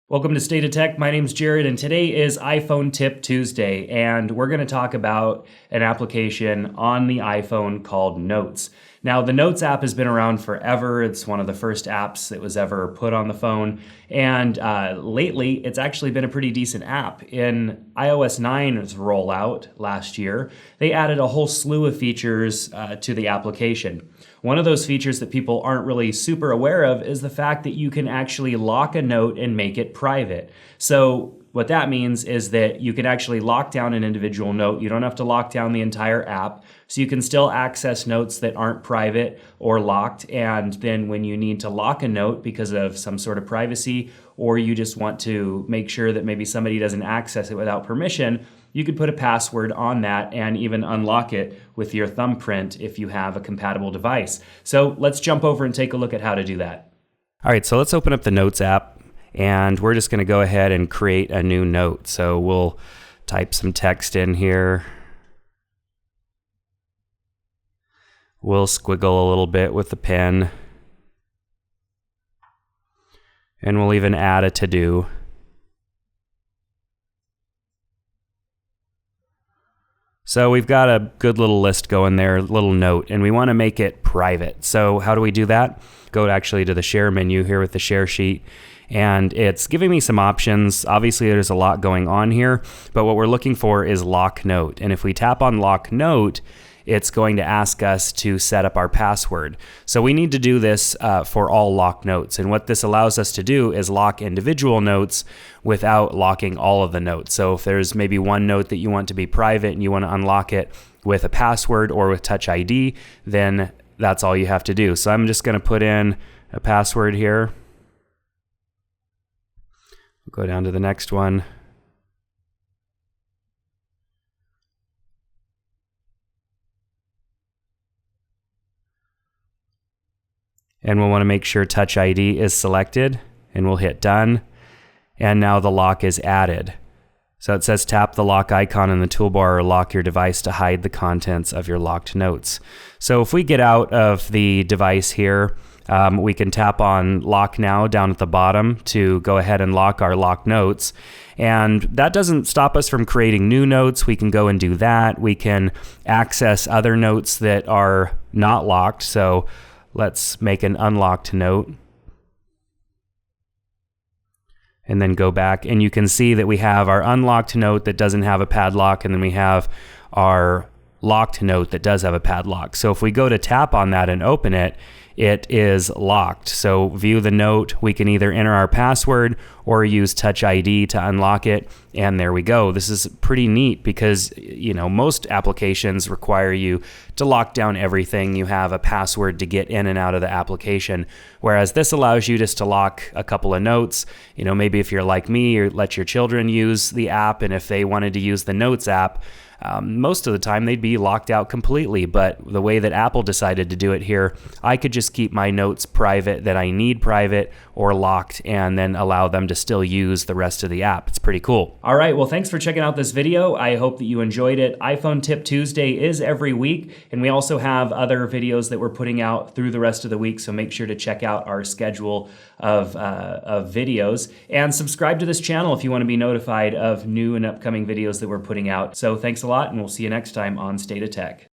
Welcome to State of Tech. My name's Jared, and today is iPhone Tip Tuesday, and we're going to talk about an application on the iPhone called Notes. Now, the Notes app has been around forever. It's one of the first apps that was ever put on the phone, and lately, it's actually been a pretty decent app. In iOS 9's rollout last year, they added a whole slew of features to the application. One of those features that people aren't really super aware of is the fact that you can actually lock a note and make it private. So what that means is that you can actually lock down an individual note. You don't have to lock down the entire app. So you can still access notes that aren't private or locked. And then when you need to lock a note because of some sort of privacy, or you just want to make sure that maybe somebody doesn't access it without permission, you could put a password on that and even unlock it with your thumbprint if you have a compatible device. So let's jump over and take a look at how to do that. All right, so let's open up the Notes app, and we're just going to go ahead and create a new note. So we'll type some text in here. We'll squiggle a little bit with the pen. And we'll even add a to-do. So we've got a good little list going there, little note, and we want to make it private. So how do we do that? Go actually to the share menu here with the share sheet, and it's giving me some options. Obviously there's a lot going on here, but what we're looking for is lock note. And if we tap on lock note, it's going to ask us to set up our password. So we need to do this for all lock notes. And what this allows us to do is lock individual notes without locking all of the notes. So if there's maybe one note that you want to be private and you want to unlock it with a password or with Touch ID, then that's all you have to do. So I'm just going to put in a password here. We'll go down to the next one. And we'll want to make sure Touch ID is selected, and we'll hit done. And now the lock is added. So it says tap the lock icon in the toolbar or lock your device to hide the contents of your locked notes. So if we get out of the device here, we can tap on lock now down at the bottom to go ahead and lock our locked notes. And that doesn't stop us from creating new notes. We can go and do that. We can access other notes that are not locked. So let's make an unlocked note and then go back, and you can see that we have our unlocked note that doesn't have a padlock, and then we have our locked note that does have a padlock. So if we go to tap on that and open it, it is locked. So view the note, we can either enter our password or use Touch ID to unlock it, and there we go. This is pretty neat because, you know, most applications require you to lock down everything. You have a password to get in and out of the application, whereas this allows you just to lock a couple of notes. You know, maybe if you're like me, or let your children use the app, and if they wanted to use the Notes app, most of the time they'd be locked out completely, but the way that Apple decided to do it here, I could just keep my notes private that I need private or locked, and then allow them to still use the rest of the app. It's pretty cool. All right, well, thanks for checking out this video. I hope that you enjoyed it. iPhone Tip Tuesday is every week, and we also have other videos that we're putting out through the rest of the week, so make sure to check out our schedule of videos, and subscribe to this channel if you want to be notified of new and upcoming videos that we're putting out. So thanks a lot, and we'll see you next time on State of Tech.